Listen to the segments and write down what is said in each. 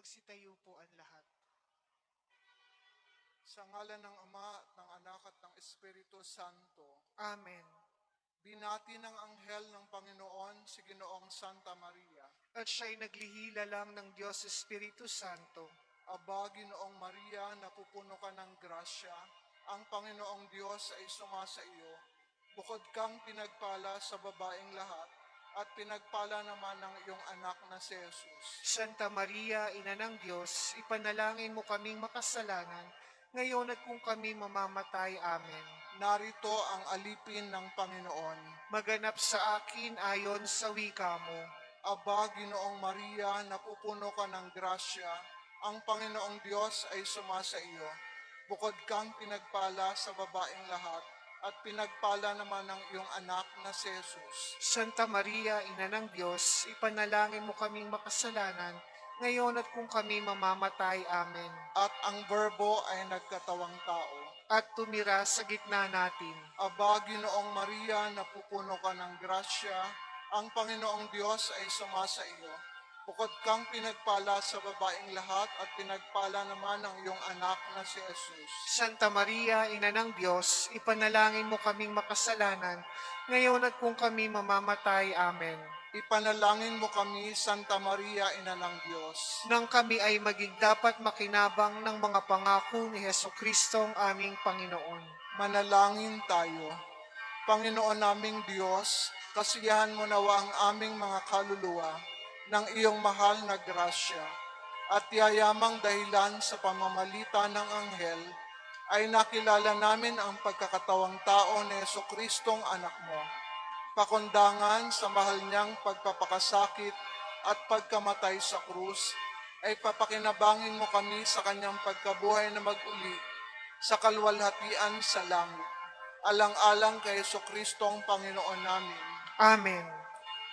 Magsitayo po ang lahat. Sa ngalan ng Ama at ng Anak at ng Espiritu Santo. Amen. Binati ng anghel ng Panginoon si Ginoong Santa Maria. At siya'y naglihila lang ng Diyos Espiritu Santo. Aba, Ginoong Maria, napupuno ka ng grasya. Ang Panginoong Diyos ay sumasa iyo. Bukod kang pinagpala sa babaeng lahat, at pinagpala naman ng iyong anak na si Jesus. Santa Maria, Ina ng Diyos, ipanalangin mo kaming makasalanan, ngayon at kung kami mamamatay. Amen. Narito ang alipin ng Panginoon. Maganap sa akin ayon sa wika mo. Aba, Ginoong Maria, napupuno ka ng grasya. Ang Panginoong Diyos ay sumasa iyo. Bukod kang pinagpala sa babaeng lahat, at pinagpala naman ng iyong anak na si Jesus. Santa Maria, Ina ng Diyos, ipanalangin mo kaming makasalanan, ngayon at kung kami mamamatay. Amen. At ang Verbo ay nagkatawang tao. At tumira sa gitna natin. Aba, Ginoong Maria, napupuno ka ng grasya. Ang Panginoong Diyos ay sumasa iyo. Bukod kang pinagpala sa babaeng lahat, at pinagpala naman ng iyong anak na si Jesus. Santa Maria, Ina ng Diyos, ipanalangin mo kaming makasalanan, ngayon at kung kami mamamatay. Amen. Ipanalangin mo kami, Santa Maria, Ina ng Diyos. Nang kami ay maging dapat makinabang ng mga pangako ni Jesucristo ang aming Panginoon. Manalangin tayo. Panginoon naming Diyos, kasiyahan mo nawa ang aming mga kaluluwa ng iyong mahal na grasya, at yayamang dahilan sa pamamagitan ng anghel, ay nakilala namin ang pagkakatawang tao ni Jesucristong anak mo. Pakundangan sa mahal niyang pagpapakasakit at pagkamatay sa krus, ay papakinabangin mo kami sa kanyang pagkabuhay na mag-uli sa kalwalhatian sa langit. Alang-alang kay Jesucristong Panginoon namin. Amen.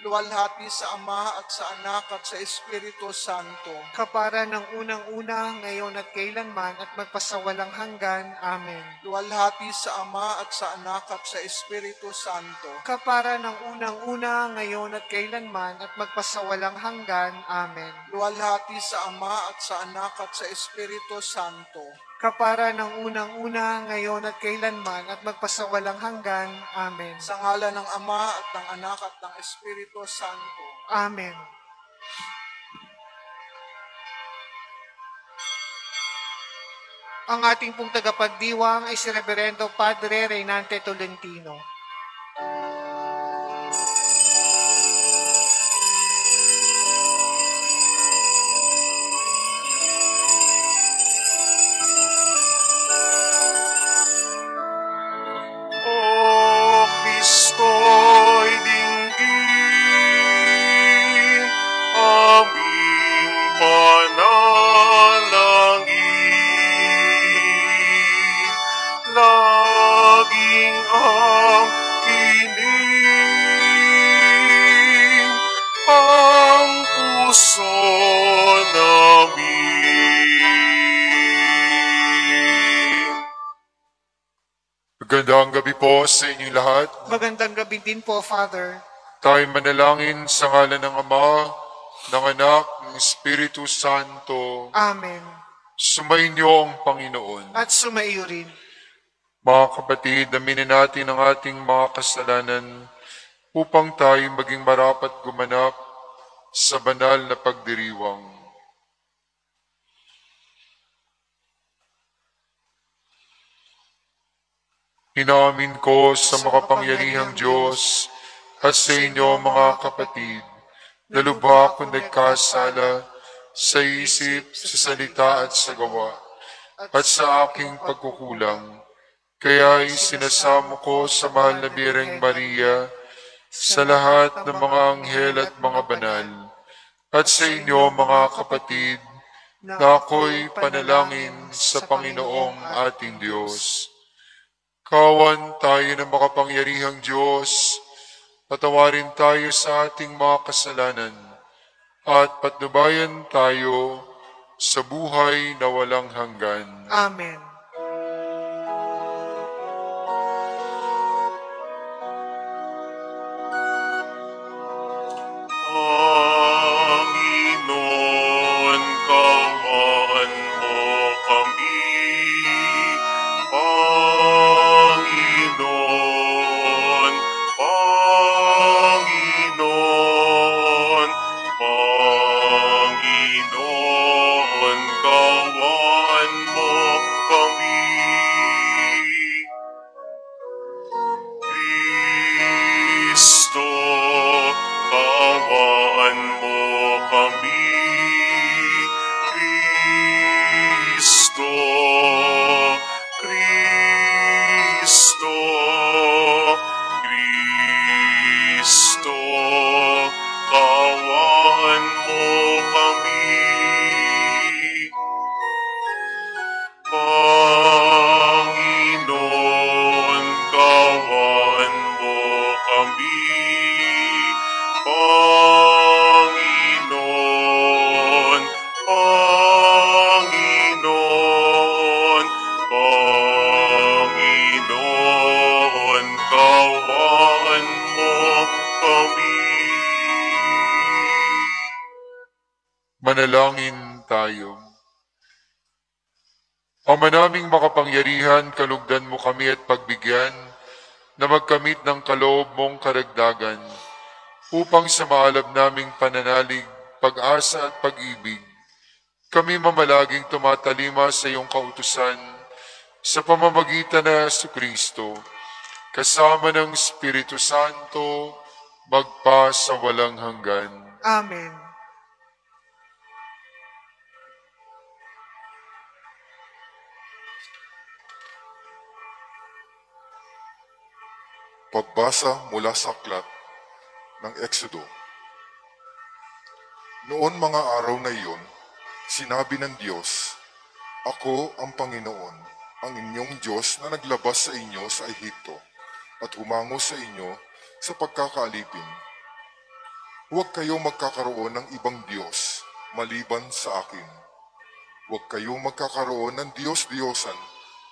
Luwalhati sa Ama at sa Anak at sa Espiritu Santo. Kapara ng unang-una, ngayon at kailanman, at magpasawalang hanggan. Amen. Luwalhati sa Ama at sa Anak at sa Espiritu Santo. Kapara ng unang-una, ngayon at kailanman, at magpasawalang hanggan. Amen. Luwalhati sa Ama at sa Anak at sa Espiritu Santo. Kapara ng unang-una, ngayon at kailanman, at magpasawalang hanggan. Amen. Sa ngalan ng Ama at ng Anak at ng Espiritu Santo. Amen. Ang ating pong tagapagdiwang ay si Reverendo Padre Reynante Tolentino. Kristo'y dinggin, aming panalangin. Laging ang kinig, ang puso namin. Magandang gabi po sa inyong lahat. Magandang gabi din po, Father. Tayo manalangin sa ngalan ng Ama, ng Anak, ng Espiritu Santo. Amen. Sumainyo ang Panginoon. At sumaiyo rin. Mga kapatid, aminin natin ang ating mga kasalanan upang tayo maging marapat gumanap sa banal na pagdiriwang. Inamin ko sa makapangyarihang Diyos at sa inyo mga kapatid, na lubha akong nagkasala sa isip, sa salita at sa gawa, at sa aking pagkukulang. Kaya isinasamo ko sa mahal na Birheng Maria, sa lahat ng mga anghel at mga banal, at sa inyo mga kapatid, na ako'y panalangin sa Panginoong ating Diyos. Kawan tayo ng makapangyarihang Diyos, patawarin tayo sa ating mga kasalanan, at patnubayan tayo sa buhay na walang hanggan. Amen. Panginoon, Panginoon, kawaan mo kami. Manalangin tayo. Ama naming makapangyarihan, kalugdan mo kami at pagbigyan na magkamit ng kaloob mong karagdagan upang sa maalab naming pananalig, pag-asa at pag-ibig, kami mamalaging tumatalima sa iyong kautusan sa pamamagitan na Jesucristo, kasama ng Espiritu Santo, magpa sa walang hanggan. Amen. Pagbasa mula sa aklat ng Exodo. Noon mga araw na iyon, sinabi ng Diyos, "Ako ang Panginoon, ang inyong Diyos na naglabas sa inyo sa Ehipto at humango sa inyo sa pagkakaalipin. Huwag kayong magkakaroon ng ibang Diyos maliban sa akin. Huwag kayong magkakaroon ng Diyos-Diyosan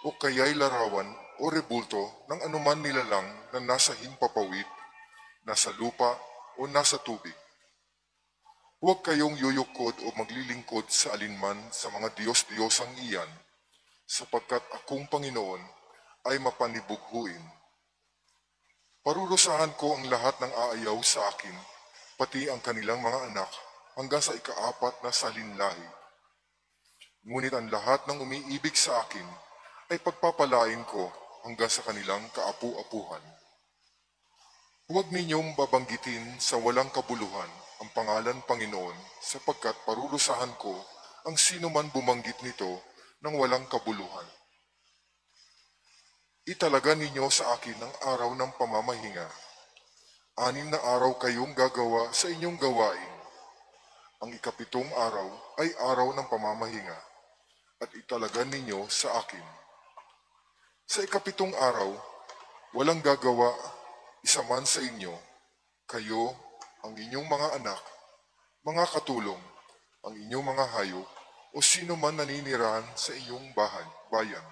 o kaya'y larawan o rebulto ng anuman nilalang na nasa himpapawid, nasa lupa o nasa tubig. Huwag kayong yuyukod o maglilingkod sa alinman sa mga Diyos-Diyosang iyan, sapagkat akong Panginoon ay mapanibughuin. Parurusahan ko ang lahat ng aayaw sa akin, pati ang kanilang mga anak, hanggang sa ikaapat na salinlahi. Ngunit ang lahat ng umiibig sa akin ay pagpapalain ko hanggang sa kanilang kaapu-apuhan. Huwag ninyong babanggitin sa walang kabuluhan ang pangalan Panginoon, sapagkat parurusahan ko ang sino man bumanggit nito ng walang kabuluhan. Italaga ninyo sa akin ang araw ng pamamahinga. 6 na araw kayong gagawa sa inyong gawain. Ang ikapitong araw ay araw ng pamamahinga, at italaga ninyo sa akin. Sa ikapitong araw, walang gagawa isa man sa inyo, kayo, ang inyong mga anak, mga katulong, ang inyong mga hayop, o sino man naninirahan sa iyong bayan.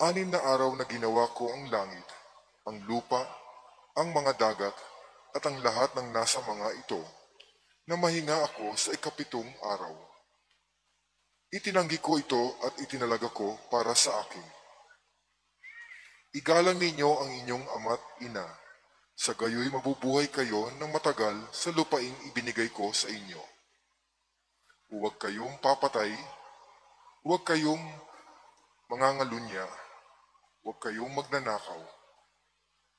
6 na araw na ginawa ko ang langit, ang lupa, ang mga dagat, at ang lahat ng nasa mga ito, na mahinga ako sa ikapitong araw. Itinanggi ko ito at itinalaga ko para sa akin. Igalang ninyo ang inyong ama't ina, sa gayoy mabubuhay kayo ng matagal sa lupaing ibinigay ko sa inyo. Huwag kayong papatay, huwag kayong mangangalunya, huwag kayong magnanakaw,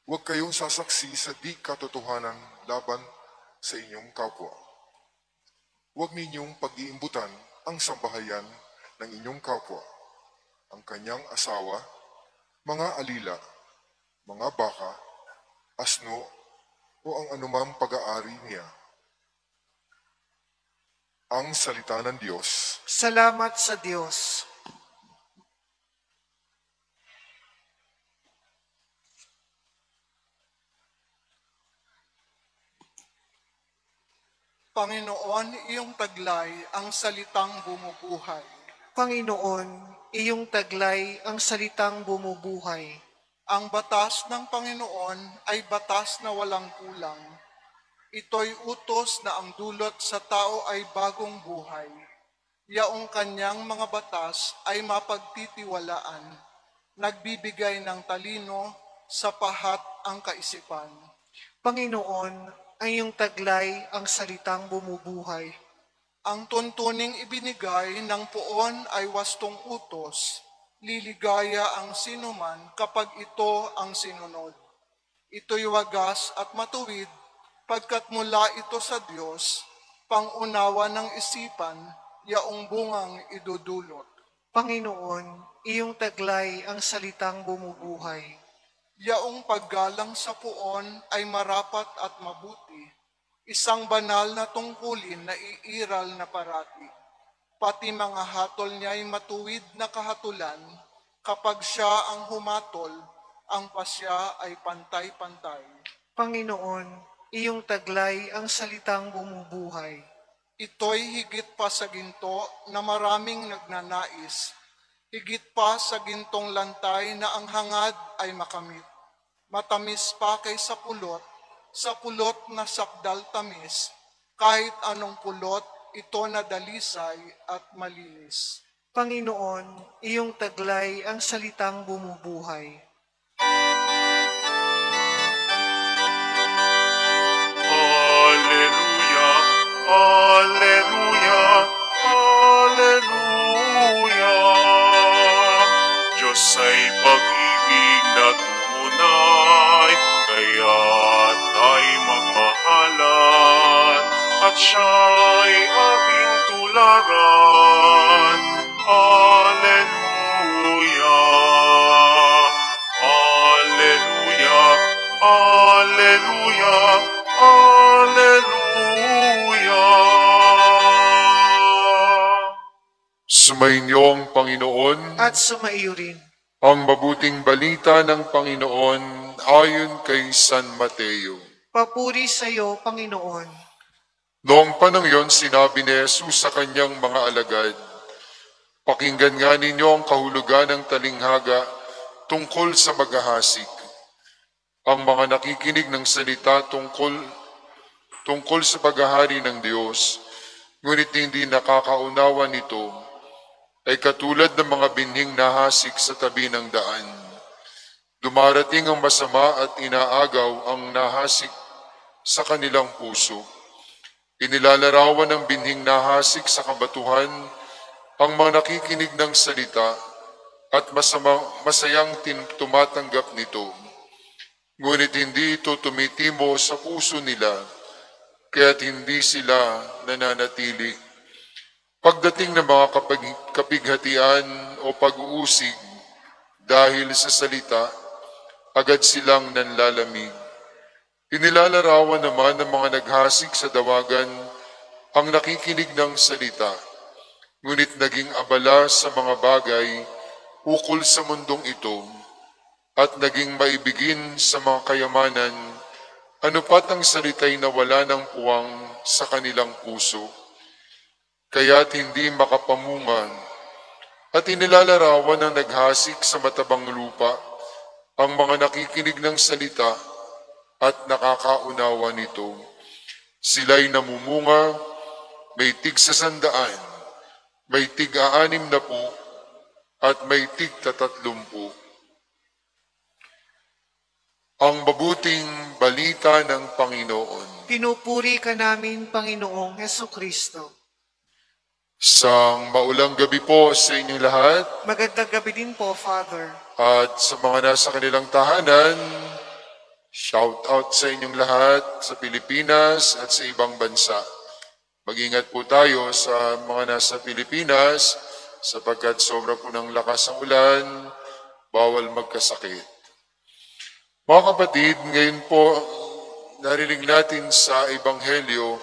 huwag kayong sasaksi sa di katotohanan laban sa inyong kapwa. Huwag ninyong pag-iimbutan ang sambahayan ng inyong kapwa, ang kanyang asawa, mga alila, mga baka, asno, o ang anumang pag-aari niya. Ang salita ng Diyos. Salamat sa Diyos. Panginoon, iyong taglay ang salitang bumubuhay. Panginoon, iyong taglay ang salitang bumubuhay. Ang batas ng Panginoon ay batas na walang kulang. Ito'y utos na ang dulot sa tao ay bagong buhay. Yaong kanyang mga batas ay mapagtitiwalaan, nagbibigay ng talino sa pahat ang kaisipan. Panginoon, ang iyong taglay ang salitang bumubuhay. Ang tuntuning ibinigay ng poon ay wastong utos. Liligaya ang sinuman kapag ito ang sinunod. Ito'y wagas at matuwid, pagkat mula ito sa Diyos, pangunawa ng isipan, yaong bungang idudulot. Panginoon, iyong taglay ang salitang bumubuhay. Yaong paggalang sa poon ay marapat at mabuti, isang banal na tungkulin na iiral na parati. Pati mga hatol niya ay matuwid na kahatulan, kapag siya ang humatol, ang pasya ay pantay-pantay. Panginoon, iyong taglay ang salitang bumubuhay. Ito'y higit pa sa ginto na maraming nagnanais, higit pa sa gintong lantay na ang hangad ay makamit. Matamis pa kaysa sa pulot na sakdal tamis, kahit anong pulot, ito na dalisay at malinis. Panginoon, iyong taglay ang salitang bumubuhay. Alleluia, Alleluia, Alleluia. Diyos ay pag-ibig na tunay, kaya't ay magmahalan, at siya'y ating tularan. Alleluia, Alleluia, Alleluia, Alleluia. Sumainyo ang Panginoon. At sumaiyo rin. Ang mabuting balita ng Panginoon ayon kay San Mateo. Papuri sa iyo, Panginoon. Noong panahon yon, sinabi ni Jesus sa kanyang mga alagad, "Pakinggan nga ninyo ang kahulugan ng talinghaga tungkol sa maghahasik. Ang mga nakikinig ng salita tungkol sa paghahari ng Diyos, ngunit hindi nakakaunawa nito, ay katulad ng mga binhing nahasik sa tabi ng daan. Dumarating ang masama at inaagaw ang nahasik sa kanilang puso. Inilalarawan ng binhing nahasik sa kabatuhan ang mga nakikinig ng salita at masayang tumatanggap nito. Ngunit hindi ito tumitimo sa puso nila, kaya't hindi sila nananatili. Pagdating ng mga kapighatian o pag-uusig dahil sa salita, agad silang nanlalamig. Inilalarawan naman ng mga naghasik sa dawagan ang nakikinig ng salita, ngunit naging abala sa mga bagay ukol sa mundong ito at naging maibigin sa mga kayamanan, ano pat ang salita'y nawala ng puwang sa kanilang puso, kaya't hindi makapamungan. At inilalarawan ng naghasik sa matabang lupa ang mga nakikinig ng salita at nakakaunawa nito. Sila'y namumunga, may tig 100, may tig 60, at may tig 30. Ang mabuting balita ng Panginoon. Pinupuri ka namin, Panginoong Hesukristo. Sang maulang gabi po sa inyong lahat, Magandang gabi din po, Father. at sa mga nasa kanilang tahanan, shout out sa inyong lahat sa Pilipinas at sa ibang bansa. Mag-ingat po tayo sa mga nasa Pilipinas sapagkat sobra po ng lakas ang ulan, bawal magkasakit. Mga kapatid, ngayon po narinig natin sa Ebanghelyo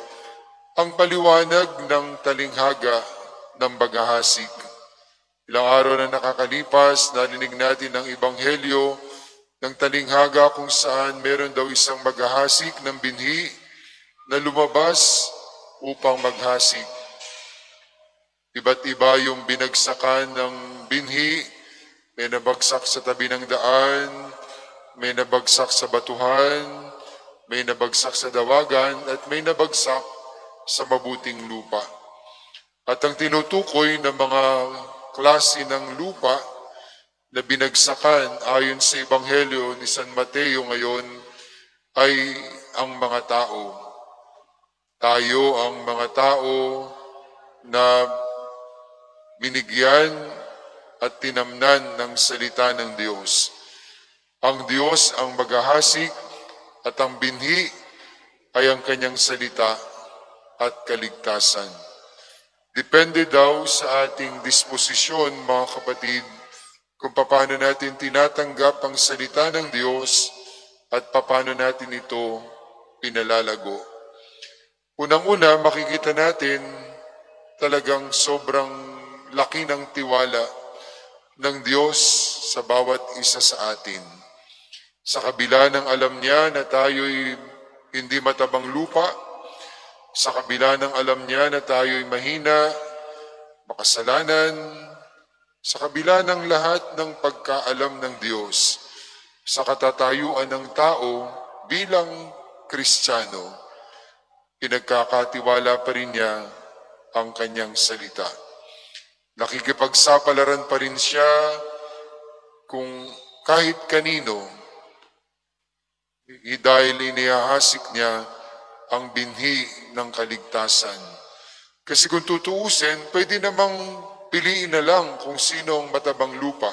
ang paliwanag ng talinghaga ng paghahasik. Ilang araw na nakakalipas, narinig natin ang Ebanghelyo ng talinghaga kung saan meron daw isang maghahasik ng binhi na lumabas upang maghasik. Iba't iba yung binagsakan ng binhi, may nabagsak sa tabi ng daan, may nabagsak sa batuhan, may nabagsak sa dawagan, at may nabagsak sa mabuting lupa. At ang tinutukoy ng mga klase ng lupa na binagsakan ayon sa Ebanghelyo ni San Mateo ngayon ay ang mga tao. Tayo ang mga tao na binigyan at tinamnan ng salita ng Diyos. Ang Diyos ang maghahasik at ang binhi ay ang kanyang salita at kaligtasan. Depende daw sa ating disposisyon, mga kapatid, kung paano natin tinatanggap ang salita ng Diyos at paano natin ito pinalalago. Unang-una, makikita natin talagang sobrang laki ng tiwala ng Diyos sa bawat isa sa atin. Sa kabila ng alam niya na tayo'y hindi matabang lupa, sa kabila ng alam niya na tayo'y mahina, makasalanan, Sa kabila ng lahat ng pagkaalam ng Diyos, sa katatayuan ng tao bilang Kristiyano, pinagkakatiwala pa rin niya ang kanyang salita. Nakikipagsapalaran pa rin siya kung kahit kanino, dahil inihahasik niya ang binhi ng kaligtasan. Kasi kung tutuusin, pwede namang piliin na lang kung sino ang matabang lupa.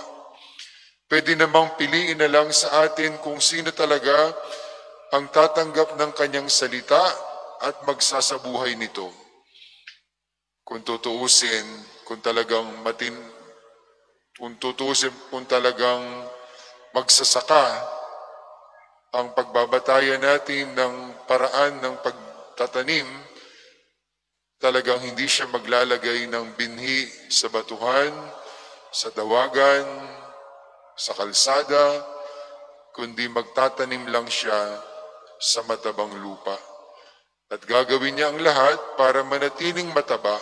Pwede namang piliin na lang sa atin kung sino talaga ang tatanggap ng kanyang salita at magsasabuhay nito. Kung tutuusin, kung talagang magsasaka ang pagbabatayan natin ng paraan ng pagtatanim, talagang hindi siya maglalagay ng binhi sa batuhan, sa dawagan, sa kalsada, kundi magtatanim lang siya sa matabang lupa. At gagawin niya ang lahat para manatiling mataba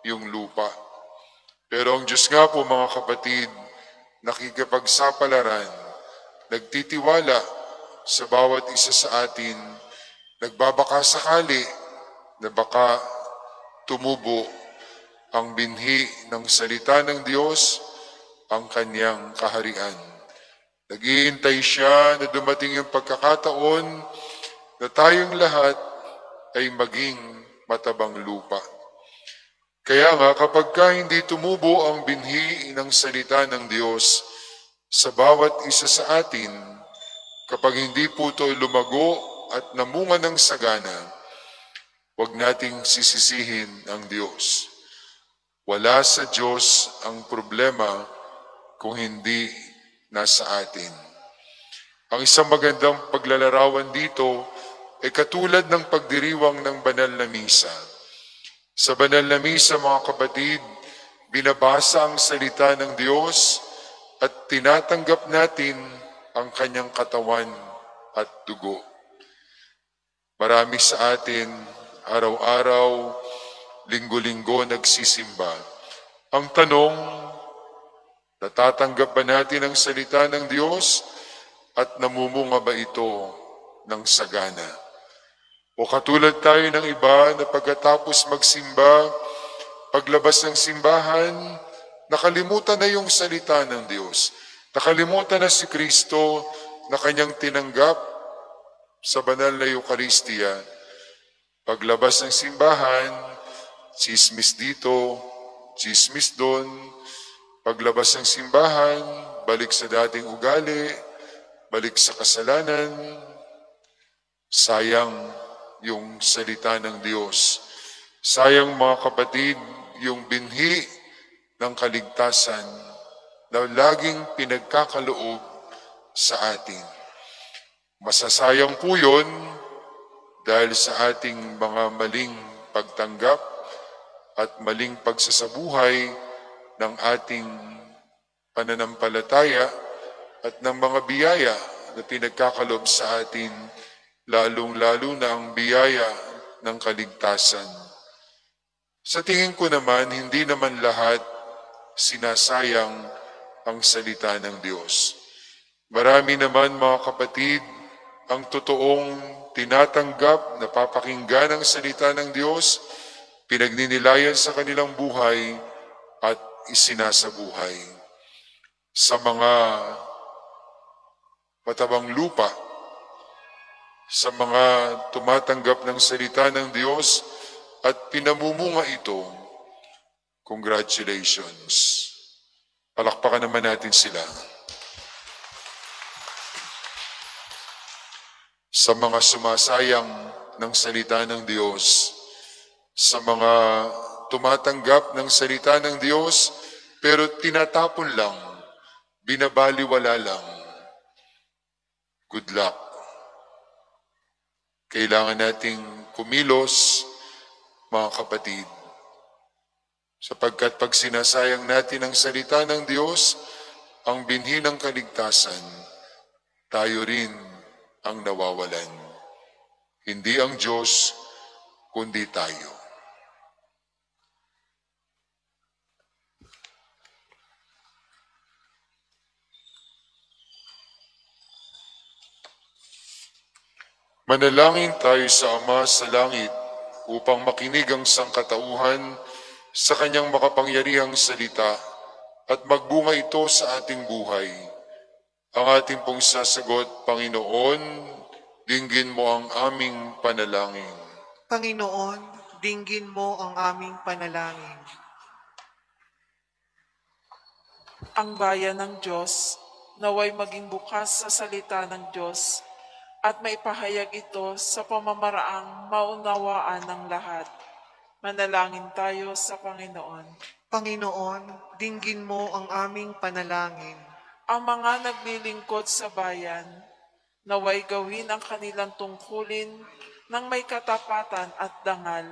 yung lupa. Pero ang Diyos nga po, mga kapatid, nakikipagsapalaran, nagtitiwala sa bawat isa sa atin, nagbabaka sakali na baka tumubo ang binhi ng salita ng Diyos, ang kanyang kaharian. Naghihintay siya na dumating yung pagkakataon na tayong lahat ay maging matabang lupa. Kaya nga kapag hindi tumubo ang binhi ng salita ng Diyos sa bawat isa sa atin, kapag hindi po ito lumago at namunga ng sagana, huwag nating sisisihin ang Diyos. Wala sa Diyos ang problema kung hindi nasa atin. Ang isang magandang paglalarawan dito ay katulad ng pagdiriwang ng banal na misa. Sa banal na misa, mga kapatid, binabasa ang salita ng Diyos at tinatanggap natin ang kanyang katawan at dugo. Marami sa atin, araw-araw, linggo-linggo nagsisimba. Ang tanong, natatanggap ba natin ang salita ng Diyos at namumunga ba ito ng sagana? O katulad tayo ng iba na pagkatapos magsimba, paglabas ng simbahan, nakalimutan na yung salita ng Diyos. Nakalimutan na si Kristo na kanyang tinanggap sa banal na Eucharistia. Paglabas ng simbahan, chismis dito, chismis doon. Paglabas ng simbahan, balik sa dating ugali, balik sa kasalanan. Sayang yung salita ng Diyos. Sayang, mga kapatid, yung binhi ng kaligtasan na laging pinagkakaloob sa atin. Masasayang po yun dahil sa ating mga maling pagtanggap at maling pagsasabuhay ng ating pananampalataya at ng mga biyaya na pinagkakaloob sa atin, lalong-lalo na ang biyaya ng kaligtasan. Sa tingin ko naman, hindi naman lahat sinasayang ang salita ng Diyos. Marami naman, mga kapatid, ang totoong tinatanggap, napapakinggan ang salita ng Diyos, pinagninilayan sa kanilang buhay at isinasabuhay. Sa mga matabang lupa, sa mga tumatanggap ng salita ng Diyos at pinamumunga ito, congratulations. Palakpakan naman natin sila. Sa mga sumasayang ng salita ng Diyos, sa mga tumatanggap ng salita ng Diyos, pero tinatapon lang, binabaliwala lang, good luck. Kailangan nating kumilos, mga kapatid, sapagkat pag sinasayang natin ang salita ng Diyos, ang binhi ng kaligtasan, tayo rin ang nawawalan. Hindi ang Diyos, kundi tayo. Manalangin tayo sa Ama sa langit upang makinig ang sangkatauhan sa kanyang makapangyarihang salita at magbunga ito sa ating buhay. Ang ating pong sasagot, Panginoon, dinggin mo ang aming panalangin. Panginoon, dinggin mo ang aming panalangin. Ang bayan ng Diyos, naway maging bukas sa salita ng Diyos at maipahayag ito sa pamamaraang maunawaan ng lahat. Manalangin tayo sa Panginoon. Panginoon, dinggin mo ang aming panalangin. Ang mga naglilingkod sa bayan, naway gawin ang kanilang tungkulin ng may katapatan at dangal.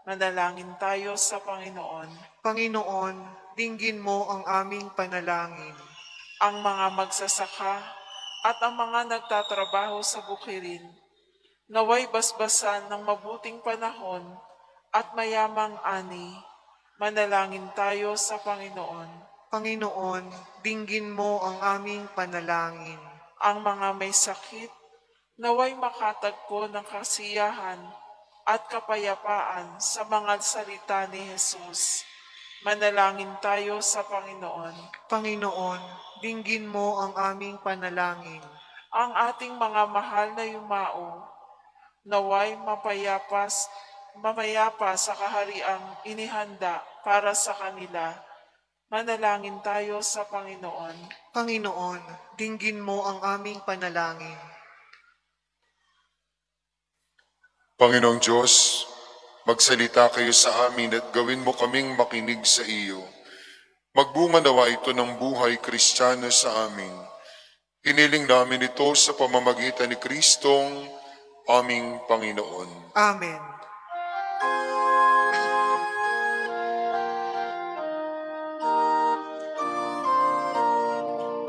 Manalangin tayo sa Panginoon. Panginoon, dinggin mo ang aming panalangin. Ang mga magsasaka at ang mga nagtatrabaho sa bukirin, naway basbasan ng mabuting panahon at mayamang ani. Manalangin tayo sa Panginoon. Panginoon, dinggin mo ang aming panalangin. Ang mga may sakit, naway makatagpo ng kasiyahan at kapayapaan sa mga salita ni Jesus. Manalangin tayo sa Panginoon. Panginoon, dinggin mo ang aming panalangin. Ang ating mga mahal na yumao, naway mapayapa sa kahariang inihanda para sa kanila. Manalangin tayo sa Panginoon. Panginoon, dinggin mo ang aming panalangin. Panginoong Diyos, magsalita kayo sa amin at gawin mo kaming makinig sa iyo. Magbunga nawa ito ng buhay Kristiyano sa amin. Hiniling namin ito sa pamamagitan ni Kristong aming Panginoon. Amen.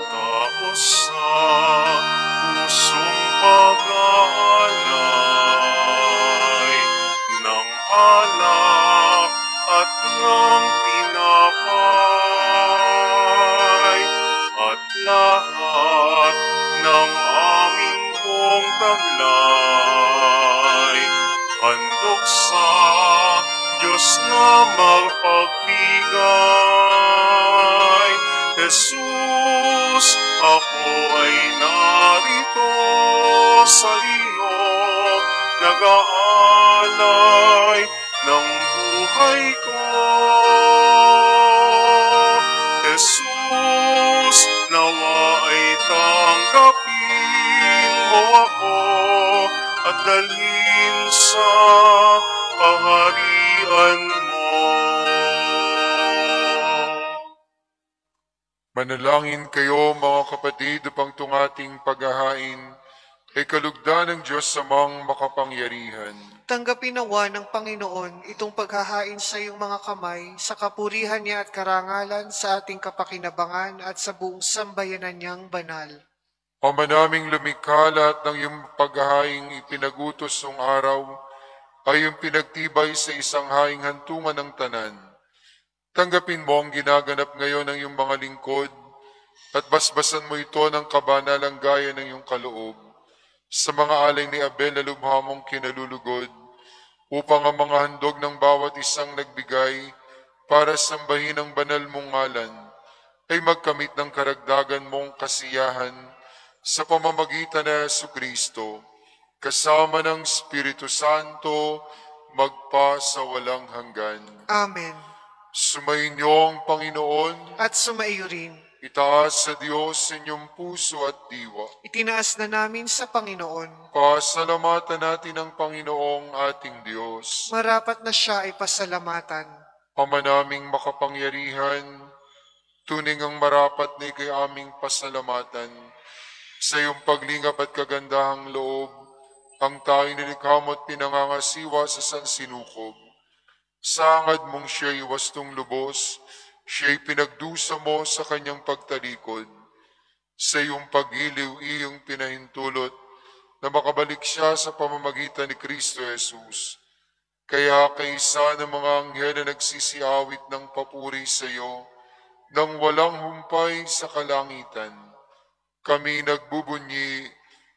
Tapos sa pusong pag-aalay ng alak at ng tinapay at lahat ng aming buong taglay, handog sa Diyos na magpagbigay. Jesus, ako ay narito sa iyo, nag-aalay ng buhay ko. Jesus, nawa ay tanggapin mo ako at dalhin sa kaharian mo. Manalangin kayo mga kapatid upang itong ating paghahain ay kalugdan ng Diyos samang makapangyarihan. Tanggapin nawa ng Panginoon itong paghahain sa iyong mga kamay sa kapurihan niya at karangalan sa ating kapakinabangan at sa buong sambayanan niyang banal. Ama naming lumikha, lahat ng iyong paghahaing ipinagutos ng araw ay iyong pinagtibay sa isang haing hantungan ng tanan. Tanggapin mo ang ginaganap ngayon ng iyong mga lingkod at basbasan mo ito ng kabanalang gaya ng iyong kaloob sa mga alay ni Abel na lubha mong kinalulugod upang ang mga handog ng bawat isang nagbigay para sambahin ang banal mong ngalan ay magkamit ng karagdagan mong kasiyahan sa pamamagitan ni Jesucristo kasama ng Espiritu Santo magpa sa walang hanggan. Amen. Sumayin niyo ang Panginoon, At sumaiyo rin. itaas sa Diyos inyong puso at diwa. Itinaas na namin sa Panginoon. Pasalamatan natin ang Panginoong ating Diyos. Marapat na siya ay pasalamatan. Ama naming makapangyarihan, tuning ang marapat na ikay aming pasalamatan. Sa iyong paglingap at kagandahang loob, ang tayo nilikha mo at pinangangasiwa sa sansinukob. Sa hangad mong siya'y wastong lubos, siya'y pinagdusa mo sa kanyang pagtalikod. Sa iyong pag-iliw iyong pinahintulot na makabalik siya sa pamamagitan ni Kristo Jesus. Kaya kaisa ng mga anghel na nagsisiawit ng papuri sa iyo, nang walang humpay sa kalangitan, kami nagbubunyi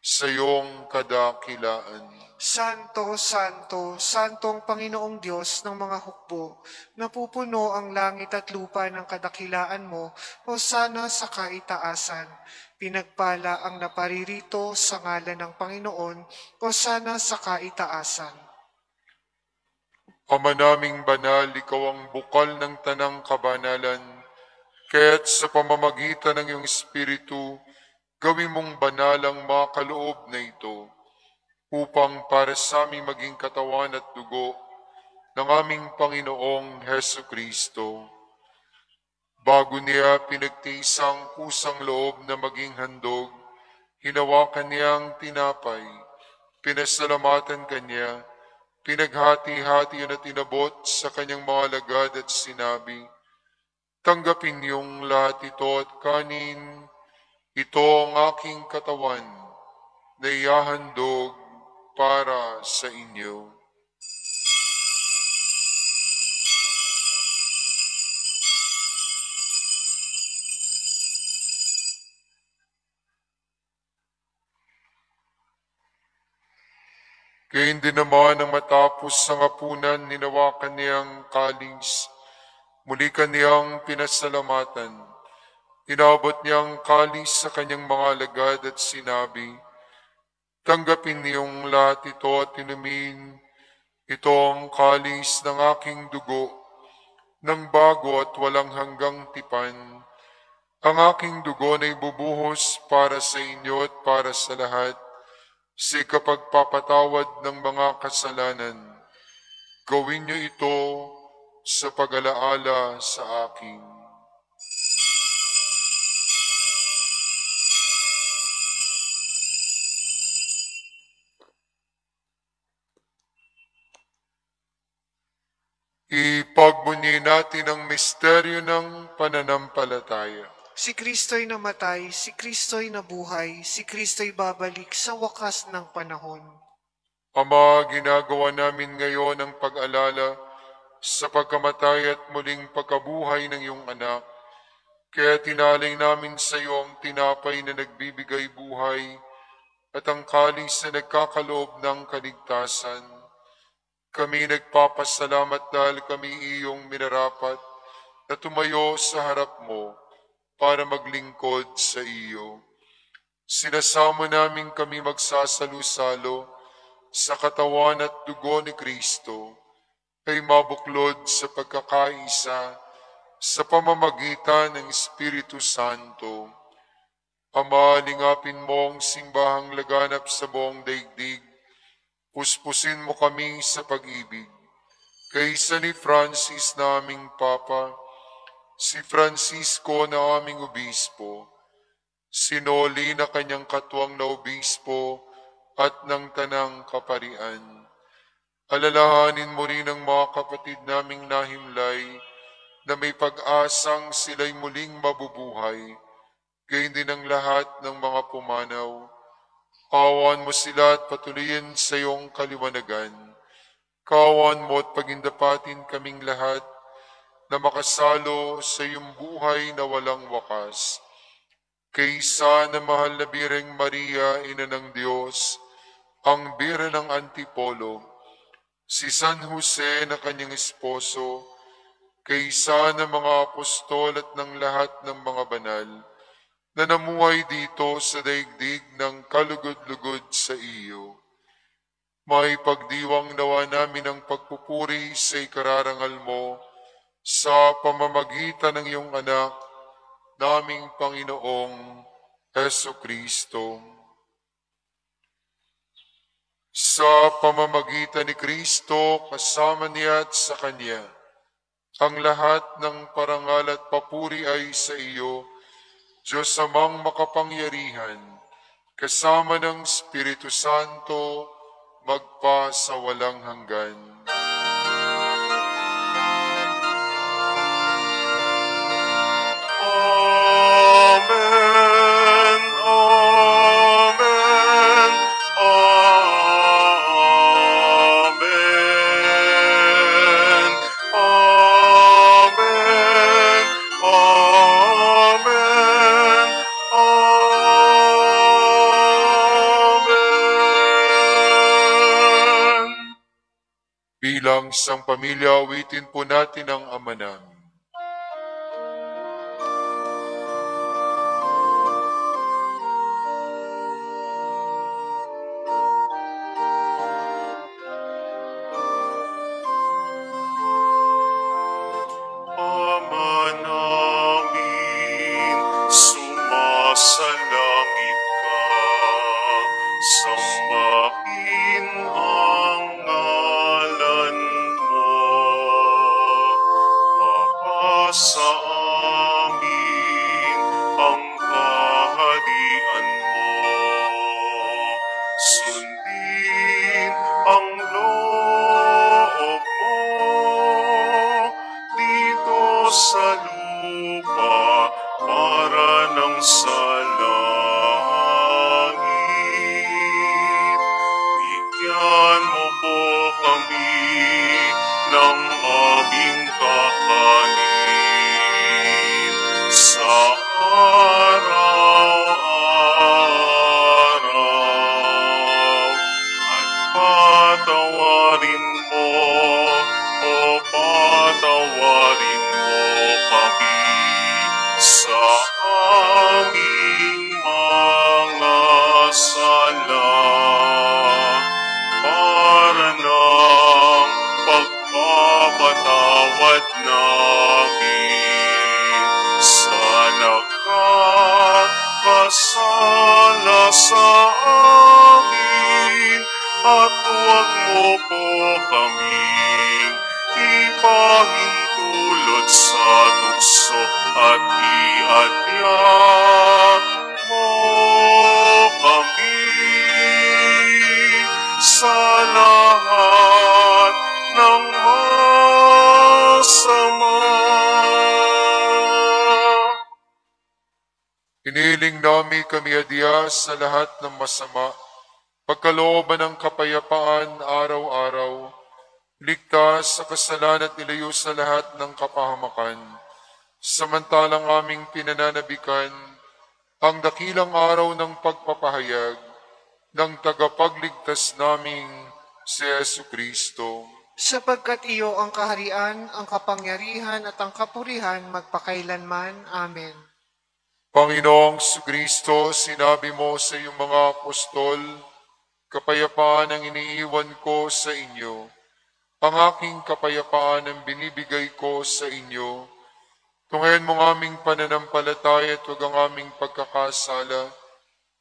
sa iyong kadakilaan. Santo, Santo, Santo ang Panginoong Diyos ng mga hukbo, napupuno ang langit at lupa ng kadakilaan mo, hosana sa kaitaasan. Pinagpala ang naparirito sa ngalan ng Panginoon, hosana sa kaitaasan. Ama naming banal, ikaw ang bukal ng tanang kabanalan, kaya't sa pamamagitan ng iyong Espiritu, gawin mong banal ang mga kaloob na ito, upang para sa aming maging katawan at dugo ng aming Panginoong Heso Kristo. Bago niya pinagtiisang kusang loob na maging handog, hinawakan niya ang tinapay, pinasalamatan kanya, pinaghati-hati at inabot sa kanyang mga alagad at sinabi, "Tanggapin niyong lahat ito at kanin, ito ang aking katawan na ihahandog para sa inyo." Gayun din naman ang matapos sa hapunan, hinawakan niyang kalis, muli kaniyang pinasalamatan. Inabot niyang kalis sa kanyang mga alagad at sinabi, "Tanggapin niyong lahat ito at inumin. Ito ang kalis ng aking dugo, ng bago at walang hanggang tipan. Ang aking dugo na ibubuhos para sa inyo at para sa lahat, sa kapagpapatawad ng mga kasalanan. Gawin niyo ito sa pag-alaala sa akin." Ipagbunyi natin ang misteryo ng pananampalataya. Si Kristo'y namatay, si Kristo'y nabuhay, si Kristo'y babalik sa wakas ng panahon. Ama, ginagawa namin ngayon ang pag-alala sa pagkamatay at muling pagkabuhay ng iyong anak. Kaya tinalay namin sa iyo ang tinapay na nagbibigay buhay at ang kalis na nagkakaloob ng kaligtasan. Kami nagpapasalamat dahil kami iyong minarapat na tumayo sa harap mo para maglingkod sa iyo. Sinasama namin kami magsasalo-salo sa katawan at dugo ni Kristo ay mabuklod sa pagkakaisa sa pamamagitan ng Espiritu Santo. Ama, lingapin mo ang simbahang laganap sa buong daigdig. Puspusin mo kami sa pag-ibig. Kaysa ni Francis na aming Papa, si Francisco na aming Obispo, si Noli na kanyang katuwang na Obispo at ng Tanang Kaparian. Alalahanin mo rin ang mga kapatid naming nahimlay na may pag-asang sila'y muling mabubuhay, gayon din ang lahat ng mga pumanaw. Kawan mo sila at patuloyin sa iyong kaliwanagan. Kawan mo at pagindapatin kaming lahat na makasalo sa iyong buhay na walang wakas. Kaysa na mahal na Birheng Maria, Ina ng Diyos, ang Bira ng Antipolo, si San Jose na kanyang esposo, kaysa na mga apostol at ng lahat ng mga banal, na namuhay dito sa daigdig ng kalugod-lugod sa iyo. May pagdiwang nawa namin ang pagpupuri sa ikararangal mo sa pamamagitan ng iyong anak, naming Panginoong Heso Kristo. Sa pamamagitan ni Kristo, kasama niya at sa Kanya, ang lahat ng parangal at papuri ay sa iyo, Diyos Amang makapangyarihan, kasama ng Espiritu Santo, magpa sa walang hanggan. Amen, amen, amen, amen, amen, amen. Bilang isang pamilya, awitin po natin ang Ama namin. Ama namin, sumasalangit ka, sambahin ang ngalan mo, mapasa amin ang kaharian mo, sundin ang loob mo dito sa lupa para ng sa langit. Bigyan mo po kami ng aming kakanin sa araw-araw at patawarin mo patawarin mo kami sa aming mga sala para ng pagpapatawad namin sa nakakasala sa amin at huwag mo po kaming ipahintulot sa tukso at iadya mo kami sa lahat ng masama. Hiniling namin kami adya sa lahat ng masama, pagkalooban ng kapayapaan araw-araw, ligtas sa kasalanan at nilayo sa lahat ng kapahamakan. Samantalang aming pinananabikan ang dakilang araw ng pagpapahayag ng tagapagligtas naming si Jesucristo. Sapagkat iyo ang kaharian, ang kapangyarihan at ang kapurihan magpakailanman. Amen. Panginoong Jesucristo, sinabi mo sa iyong mga apostol, kapayapaan ang iniiwan ko sa inyo. Ang aking kapayapaan ang binibigay ko sa inyo. Tunghayan mo ang aming pananampalataya at huwag ang aming pagkakasala.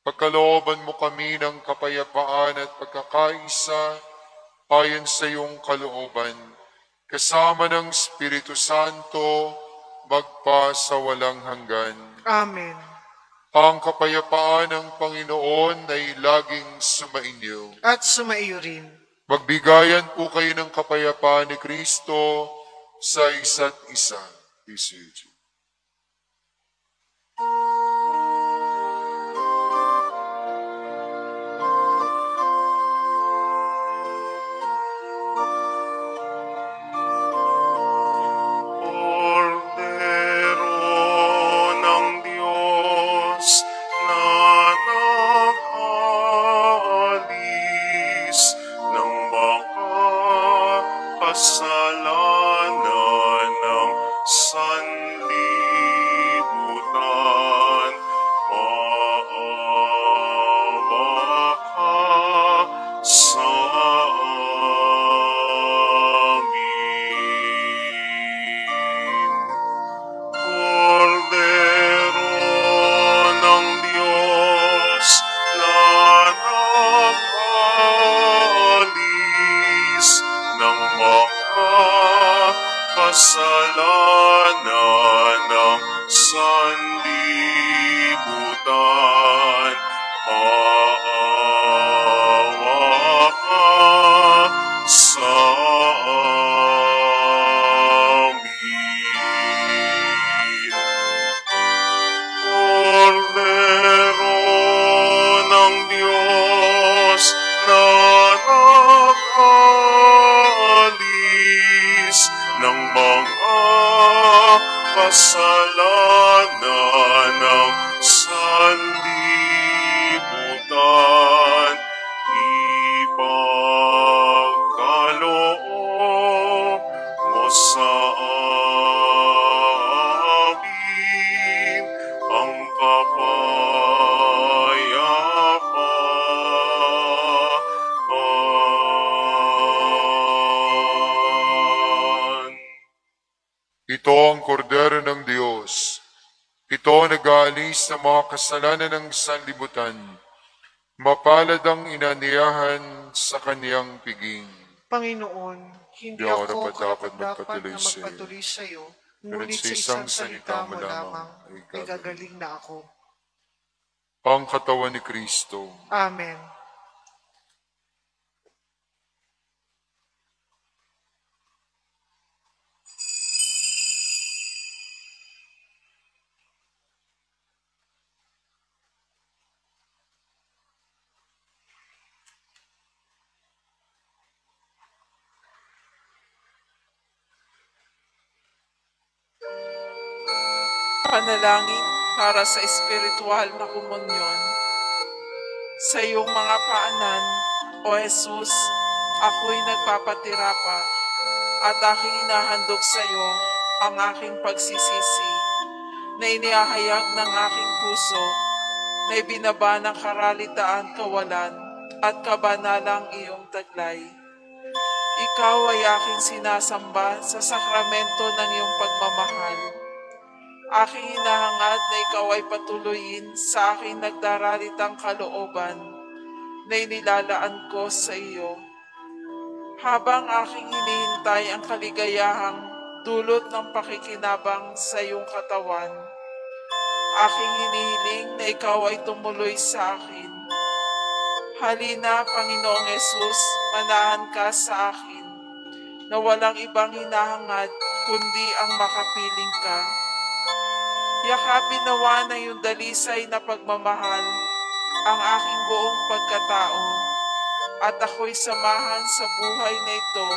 Pagkalooban mo kami ng kapayapaan at pagkakaisa ayon sa iyong kalooban. Kasama ng Espiritu Santo, magpa sa walang hanggan. Amen. Ang kapayapaan ng Panginoon ay laging sumainyo. At sumaiyo rin. Magbigayan po kayo ng kapayapaan ni Kristo sa isa't isa. Peace be with you. Kordero ng Diyos na nag-aalis ng mga kasalanan ng sanlibutan, maawa ka sa amin. Kordero ng Diyos na nag-aalis ng mga kasalanan ng sanlibutan, maawa ka sa amin. Kordero ng Diyos na nag-aalis ng mga kasalanan ng sanlibutan, ipagkaloob ang kordero ng Diyos. Ito nag-aalis sa mga kasalanan ng sanlibutan. Mapalad ang inaniyahan sa kaniyang piging. Panginoon, hindi Di ako ako dapat dapat na magpatuloy sa iyo. magpatuloy sa iyo, ngunit sa isang salita mo lamang ay gagaling na ako. Ang katawan ni Kristo. Amen. Panalangin para sa espiritual na komunyon. Sa iyong mga paanan, O Jesus, ako'y nagpapatira pa at aking inahandog sa iyo ang aking pagsisisi na inihahayag ng aking puso na ibinaba ng karalitaan, kawalan at kabanalang iyong taglay. Ikaw ay aking sinasamba sa sakramento ng iyong pagmamahal. Aking hinahangad na ikaw ay patuloyin sa aking nagdararitang kalooban na inilalaan ko sa iyo. Habang aking hinihintay ang kaligayahang dulot ng pakikinabang sa iyong katawan, aking hinihiling na ikaw ay tumuloy sa akin. Halina, Panginoong Yesus, manahan ka sa akin, na walang ibang hinahangad kundi ang makapiling ka. Yakapin nawa ng iyong dalisay na pagmamahal ang aking buong pagkatao at ako'y samahan sa buhay na ito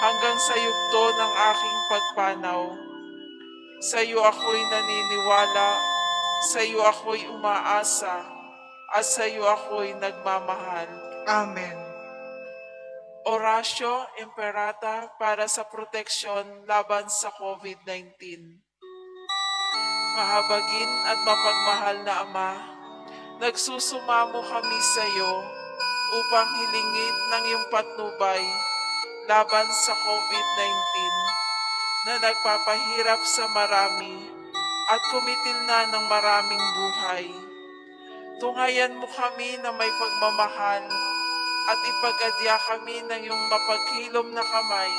hanggang sa yugto ng aking pagpanaw. Sa iyo ako'y naniniwala, sa iyo ako'y umaasa, at sa iyo ako'y nagmamahal. Amen. Orasyo Imperata para sa proteksyon laban sa COVID-19. Mahabagin at mapagmahal na Ama, nagsusumamo kami sa iyo upang hilingin ng iyong patnubay laban sa COVID-19 na nagpapahirap sa marami at kumitil na ng maraming buhay. Tunghayan mo kami na may pagmamahal at ipag-adya kami ng iyong mapaghilom na kamay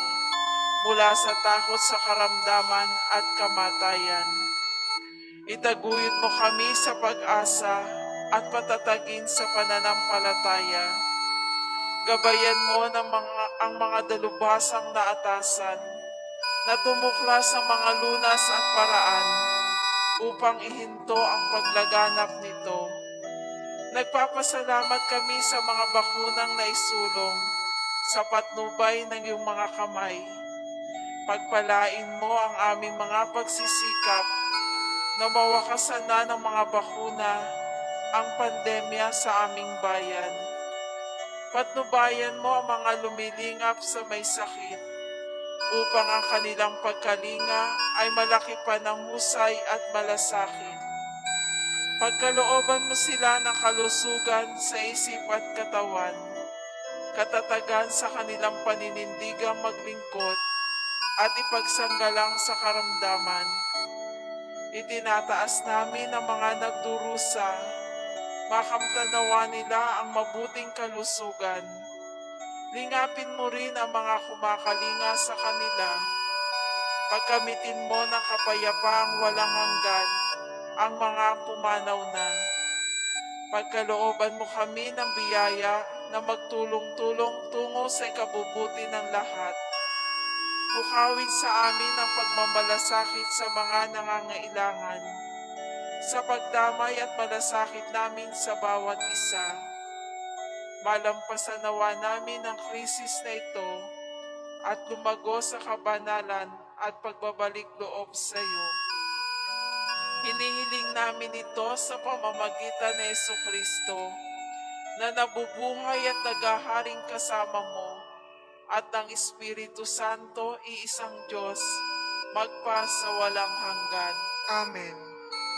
mula sa takot sa karamdaman at kamatayan. Itaguyod mo kami sa pag-asa at patatagin sa pananampalataya. Gabayan mo ang mga dalubhasang naatasan na tumuklas sa mga lunas at paraan upang ihinto ang paglaganap nito. Nagpapasalamat kami sa mga bakunang naisulong sa patnubay ng iyong mga kamay. Pagpalain mo ang aming mga pagsisikap na mawakasan na ng mga bakuna ang pandemya sa aming bayan. Patnubayan mo ang mga lumilingap sa may sakit upang ang kanilang pagkalinga ay malaki pa ng husay at malasakit. Pagkalooban mo sila ng kalusugan sa isip at katawan, katatagan sa kanilang paninindigang maglingkod at ipagsanggalang sa karamdaman. Itinataas namin ang mga nagdurusa, makamtanawa nila ang mabuting kalusugan. Lingapin mo rin ang mga kumakalinga sa kanila. Pagkamitin mo ng kapayapaang walang hanggan ang mga pumanaw na. Pagkalooban mo kami ng biyaya na magtulong-tulong tungo sa ikabubuti ng lahat. Bukawin sa amin ang pagmamalasakit sa mga nangangailangan, sa pagdamay at malasakit namin sa bawat isa. Malampasan nawa namin ang krisis na ito at lumago sa kabanalan at pagbabalik loob sa iyo. Hinihiling namin ito sa pamamagitan ni Jesucristo na nabubuhay at naghaharing kasama mo at ang Espiritu Santo, iisang Diyos, magpa sa walang hanggan. Amen.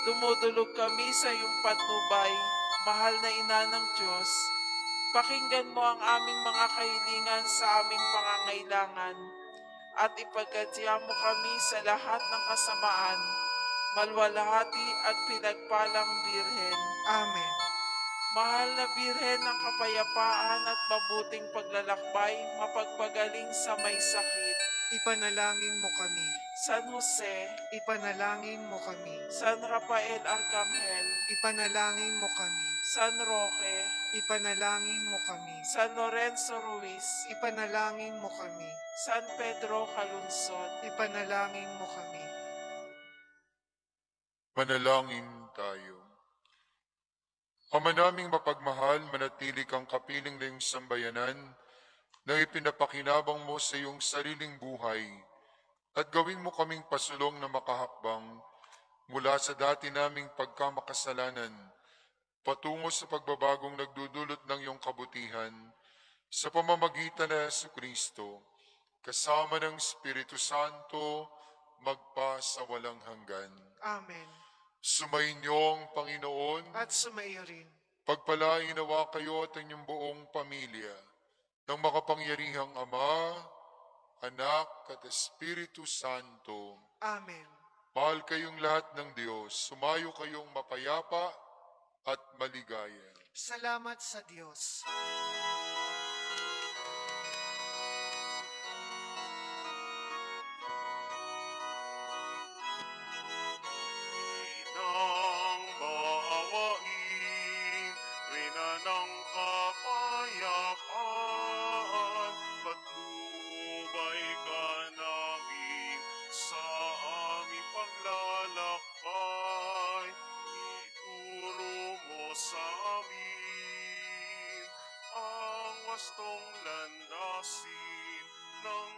Dumudulog kami sa iyong patnubay, mahal na Ina ng Diyos. Pakinggan mo ang aming mga kahilingan sa aming pangangailangan at ipagadya mo kami sa lahat ng kasamaan, malwalhati at pinagpalang Birhen. Amen. Mahal na Birhen ng kapayapaan at mabuting paglalakbay, mapagpagaling sa may sakit. Ipanalangin mo kami. San Jose, Ipanalangin mo kami. San Rafael Arcangel, Ipanalangin mo kami. San Roque, Ipanalangin mo kami. San Lorenzo Ruiz, Ipanalangin mo kami. San Pedro Calunsod, Ipanalangin mo kami. Manalangin tayo. Ama naming mapagmahal, manatili kang kapiling na iyong sambayanan na ipinapakinabang mo sa iyong sariling buhay at gawin mo kaming pasulong na makahakbang mula sa dati naming pagkamakasalanan patungo sa pagbabagong nagdudulot ng iyong kabutihan sa pamamagitan ng Jesucristo kasama ng Espiritu Santo magpa sa walang hanggan. Amen. Sumainyo ang Panginoon. At sumaiyo rin. Pagpalain nawa kayo at inyong buong pamilya ng makapangyarihang Ama, Anak at Espiritu Santo. Amen. Mahal kayong lahat ng Diyos. Sumayo kayong mapayapa at maligaya. Salamat sa Diyos. Nang maawain, rina ng kapayapaan, patnubay ka namin sa aming paglalakbay. Ituro mo sa amin ang wastong landasin ng